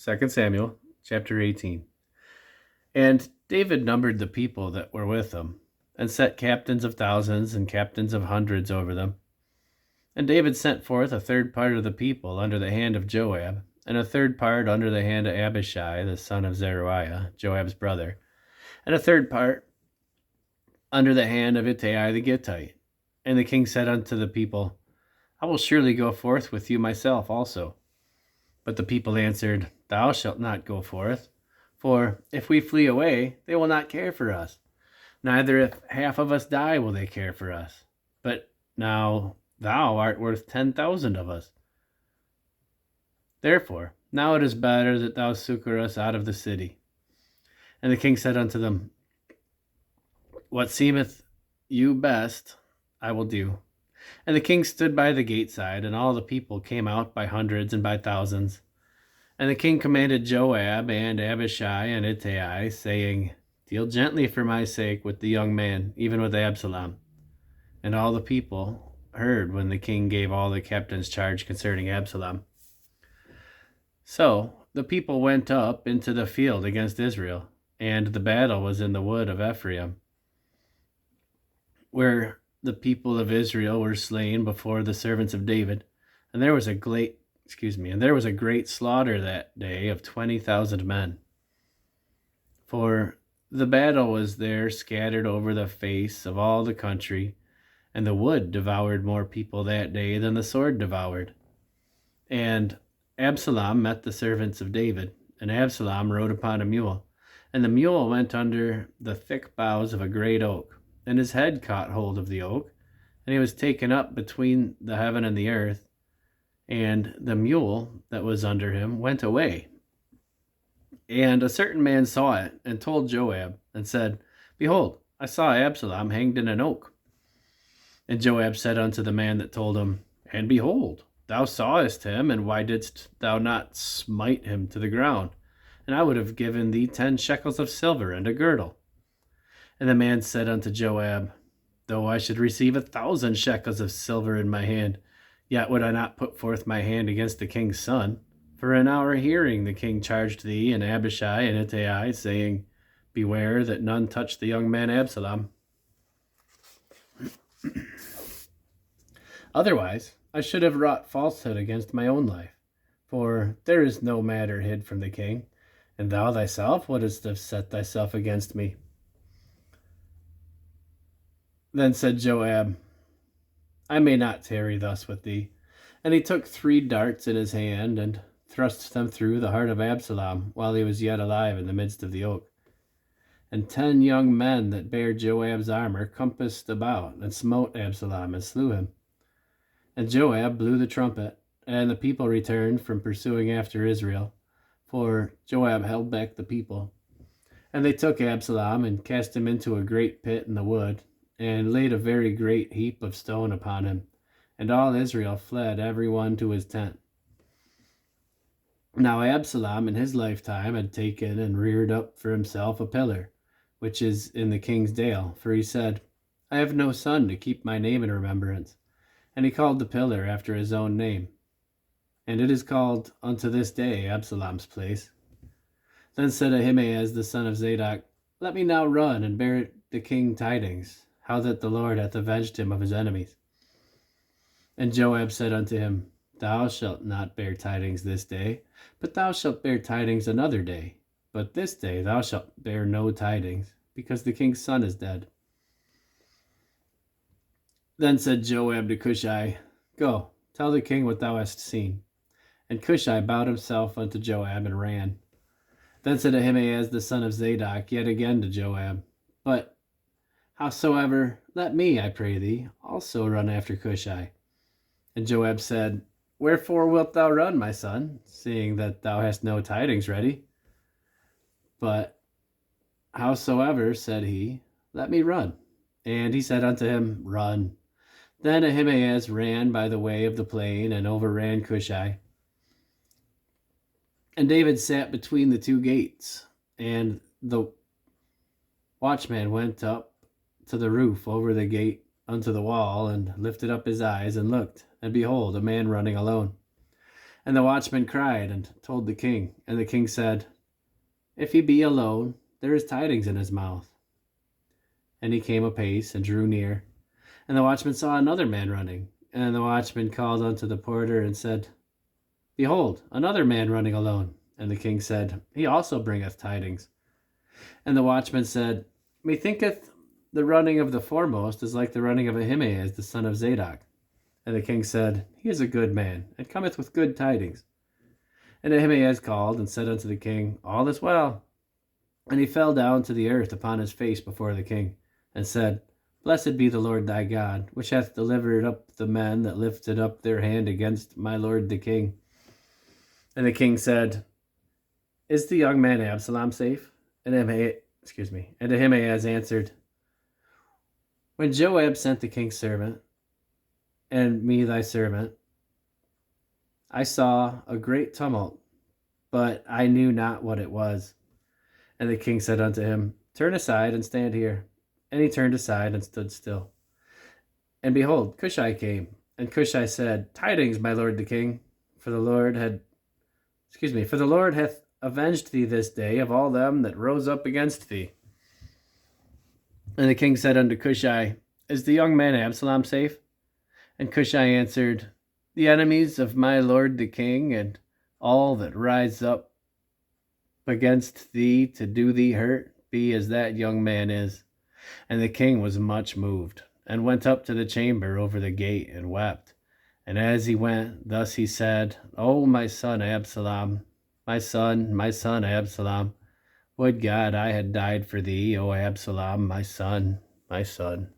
2 Samuel chapter 18. And David numbered the people that were with him, and set captains of thousands and captains of hundreds over them. And David sent forth a third part of the people under the hand of Joab, and a third part under the hand of Abishai, the son of Zeruiah, Joab's brother, and a third part under the hand of Ittai the Gittite. And the king said unto the people, I will surely go forth with you myself also. But the people answered, Thou shalt not go forth, for if we flee away, they will not care for us. Neither if half of us die will they care for us. But now thou art worth 10,000 of us. Therefore, now it is better that thou succor us out of the city. And the king said unto them, What seemeth you best, I will do. And the king stood by the gate side, and all the people came out by hundreds and by thousands. And the king commanded Joab and Abishai and Ittai, saying, Deal gently for my sake with the young man, even with Absalom. And all the people heard when the king gave all the captains charge concerning Absalom. So the people went up into the field against Israel, and the battle was in the wood of Ephraim, where the people of Israel were slain before the servants of David. And there was a great slaughter that day of 20,000 men. For the battle was there scattered over the face of all the country, and the wood devoured more people that day than the sword devoured. And Absalom met the servants of David, and Absalom rode upon a mule, and the mule went under the thick boughs of a great oak, and his head caught hold of the oak, and he was taken up between the heaven and the earth, and the mule that was under him went away. And a certain man saw it, and told Joab, and said, Behold, I saw Absalom hanged in an oak. And Joab said unto the man that told him, And behold, thou sawest him, and why didst thou not smite him to the ground? And I would have given thee 10 shekels of silver and a girdle. And the man said unto Joab, Though I should receive 1,000 shekels of silver in my hand, yet would I not put forth my hand against the king's son. For in our hearing the king charged thee and Abishai and Ittai, saying, Beware that none touch the young man Absalom. Otherwise, I should have wrought falsehood against my own life. For there is no matter hid from the king, and thou thyself wouldst have set thyself against me. Then said Joab, I may not tarry thus with thee. And he took 3 darts in his hand, and thrust them through the heart of Absalom, while he was yet alive in the midst of the oak. And 10 young men that bare Joab's armor compassed about, and smote Absalom, and slew him. And Joab blew the trumpet, and the people returned from pursuing after Israel, for Joab held back the people. And they took Absalom, and cast him into a great pit in the wood, and laid a very great heap of stone upon him. And all Israel fled, every one to his tent. Now Absalom in his lifetime had taken and reared up for himself a pillar, which is in the king's dale, for he said, I have no son to keep my name in remembrance. And he called the pillar after his own name. And it is called unto this day Absalom's place. Then said Ahimaaz the son of Zadok, Let me now run and bear the king tidings, how that the Lord hath avenged him of his enemies. And Joab said unto him, Thou shalt not bear tidings this day, but thou shalt bear tidings another day. But this day thou shalt bear no tidings, because the king's son is dead. Then said Joab to Cushai, Go, tell the king what thou hast seen. And Cushai bowed himself unto Joab and ran. Then said Ahimaaz the son of Zadok yet again to Joab, But howsoever, let me, I pray thee, also run after Cushai. And Joab said, Wherefore wilt thou run, my son, seeing that thou hast no tidings ready? But howsoever, said he, let me run. And he said unto him, Run. Then Ahimaaz ran by the way of the plain, and overran Cushai. And David sat between the 2 gates, and the watchman went up to the roof over the gate unto the wall, and lifted up his eyes, and looked, and behold, a man running alone. And the watchman cried and told the king. And the king said, If he be alone, there is tidings in his mouth. And he came apace and drew near. And the watchman saw another man running. And the watchman called unto the porter and said, Behold, another man running alone. And the king said, He also bringeth tidings. And the watchman said, Methinketh the running of the foremost is like the running of Ahimaaz the son of Zadok. And the king said, He is a good man, and cometh with good tidings. And Ahimaaz called and said unto the king, All is well. And he fell down to the earth upon his face before the king, and said, Blessed be the Lord thy God, which hath delivered up the men that lifted up their hand against my lord the king. And the king said, Is the young man Absalom safe? And Ahimaaz answered, When Joab sent the king's servant, and me thy servant, I saw a great tumult, but I knew not what it was. And the king said unto him, Turn aside and stand here. And he turned aside and stood still. And behold, Cushai came. And Cushai said, Tidings, my lord the king, for the Lord hath avenged thee this day of all them that rose up against thee. And the king said unto Cushai, Is the young man Absalom safe? And Cushai answered, The enemies of my lord the king, and all that rise up against thee to do thee hurt, be as that young man is. And the king was much moved, and went up to the chamber over the gate, and wept. And as he went, thus he said, O my son Absalom, my son Absalom, would God I had died for thee, O Absalom, my son, my son.